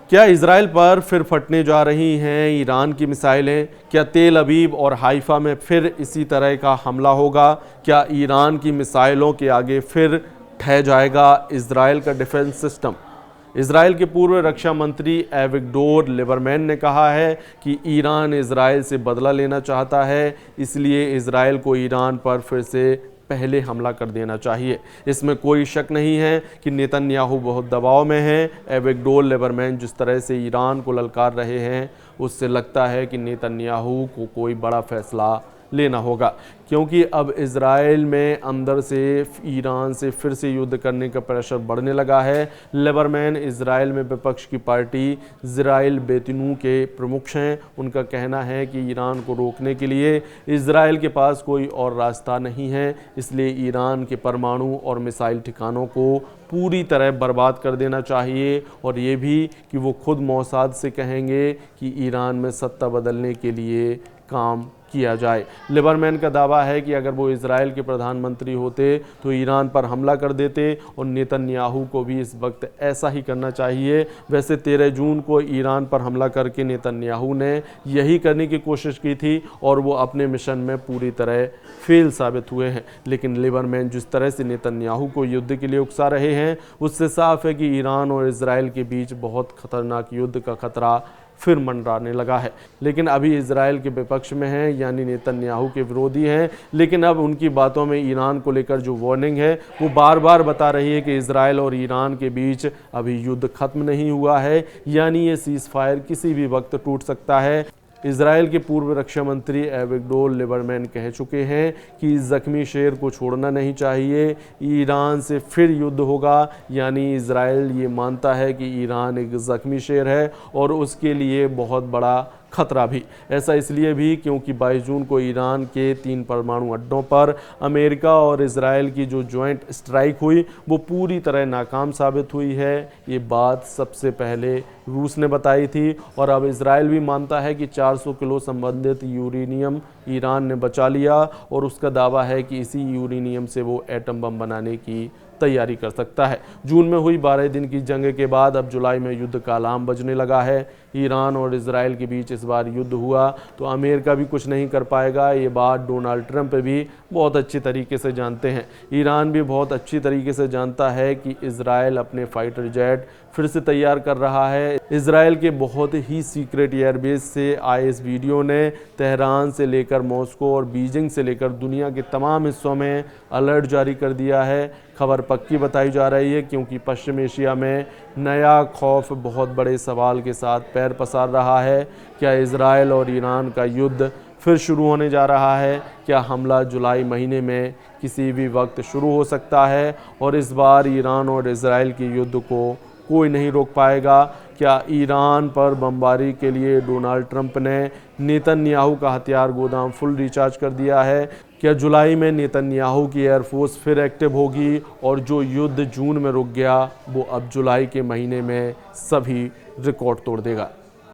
क्या इजराइल पर फिर फटने जा रही हैं ईरान की मिसाइलें? क्या तेल अवीव और हाइफा में फिर इसी तरह का हमला होगा? क्या ईरान की मिसाइलों के आगे फिर ठह जाएगा इजराइल का डिफेंस सिस्टम? इजराइल के पूर्व रक्षा मंत्री एविगडोर लिबरमैन ने कहा है कि ईरान इजराइल से बदला लेना चाहता है, इसलिए इजराइल को ईरान पर फिर से पहले हमला कर देना चाहिए। इसमें कोई शक नहीं है कि नेतन्याहू बहुत दबाव में हैं। एविगडोर लिबरमैन जिस तरह से ईरान को ललकार रहे हैं, उससे लगता है कि नेतन्याहू को कोई बड़ा फैसला लेना होगा, क्योंकि अब इजराइल में अंदर से ईरान से फिर से युद्ध करने का प्रेशर बढ़ने लगा है। लिबरमैन इजराइल में विपक्ष की पार्टी इजराइल बेतिनू के प्रमुख हैं। उनका कहना है कि ईरान को रोकने के लिए इजराइल के पास कोई और रास्ता नहीं है, इसलिए ईरान के परमाणु और मिसाइल ठिकानों को पूरी तरह बर्बाद कर देना चाहिए, और ये भी कि वो खुद मोसाद से कहेंगे कि ईरान में सत्ता बदलने के लिए काम किया जाए। लिबरमैन का दावा है कि अगर वो इजराइल के प्रधानमंत्री होते तो ईरान पर हमला कर देते, और नेतन्याहू को भी इस वक्त ऐसा ही करना चाहिए। वैसे 13 जून को ईरान पर हमला करके नेतन्याहू ने यही करने की कोशिश की थी, और वो अपने मिशन में पूरी तरह फेल साबित हुए हैं। लेकिन लिबरमैन जिस तरह से नेतन्याहू को युद्ध के लिए उकसा रहे हैं, उससे साफ है कि ईरान और इजराइल के बीच बहुत खतरनाक युद्ध का खतरा फिर मंडराने लगा है। लेकिन अभी इजराइल के विपक्ष में हैं, यानी नेतन्याहू के विरोधी हैं, लेकिन अब उनकी बातों में ईरान को लेकर जो वार्निंग है वो बार बार बता रही है कि इजराइल और ईरान के बीच अभी युद्ध खत्म नहीं हुआ है, यानी ये सीज फायर किसी भी वक्त टूट सकता है। इजराइल के पूर्व रक्षा मंत्री एविगडोर लिबरमैन कह चुके हैं कि जख्मी शेर को छोड़ना नहीं चाहिए, ईरान से फिर युद्ध होगा। यानी इजराइल ये मानता है कि ईरान एक जख्मी शेर है और उसके लिए बहुत बड़ा खतरा भी। ऐसा इसलिए भी क्योंकि 22 जून को ईरान के 3 परमाणु अड्डों पर अमेरिका और इजराइल की जो ज्वाइंट स्ट्राइक हुई वो पूरी तरह नाकाम साबित हुई है। ये बात सबसे पहले रूस ने बताई थी, और अब इजराइल भी मानता है कि 400 किलो संबंधित यूरेनियम ईरान ने बचा लिया, और उसका दावा है कि इसी यूरेनियम से वो एटम बम बनाने की तैयारी कर सकता है। जून में हुई 12 दिन की जंग के बाद अब जुलाई में युद्ध का अलार्म बजने लगा है। ईरान और इजराइल के बीच इस बार युद्ध हुआ तो अमेरिका भी कुछ नहीं कर पाएगा, ये बात डोनाल्ड ट्रंप भी बहुत अच्छी तरीके से जानते हैं। ईरान भी बहुत अच्छी तरीके से जानता है कि इजराइल अपने फाइटर जेट फिर से तैयार कर रहा है। इजराइल के बहुत ही सीक्रेट एयरबेस से आए इस वीडियो ने तेहरान से लेकर मॉस्को और बीजिंग से लेकर दुनिया के तमाम हिस्सों में अलर्ट जारी कर दिया है। खबर पक्की बताई जा रही है, क्योंकि पश्चिम एशिया में नया खौफ बहुत बड़े सवाल के साथ पैर पसार रहा है। क्या इजराइल और ईरान का युद्ध फिर शुरू होने जा रहा है? क्या हमला जुलाई महीने में किसी भी वक्त शुरू हो सकता है, और इस बार ईरान और इजराइल के युद्ध को कोई नहीं रोक पाएगा? क्या ईरान पर बमबारी के लिए डोनाल्ड ट्रंप ने नेतन्याहू का हथियार गोदाम फुल रिचार्ज कर दिया है? क्या जुलाई में नेतन्याहू की एयरफोर्स फिर एक्टिव होगी, और जो युद्ध जून में रुक गया वो अब जुलाई के महीने में सभी रिकॉर्ड तोड़ देगा?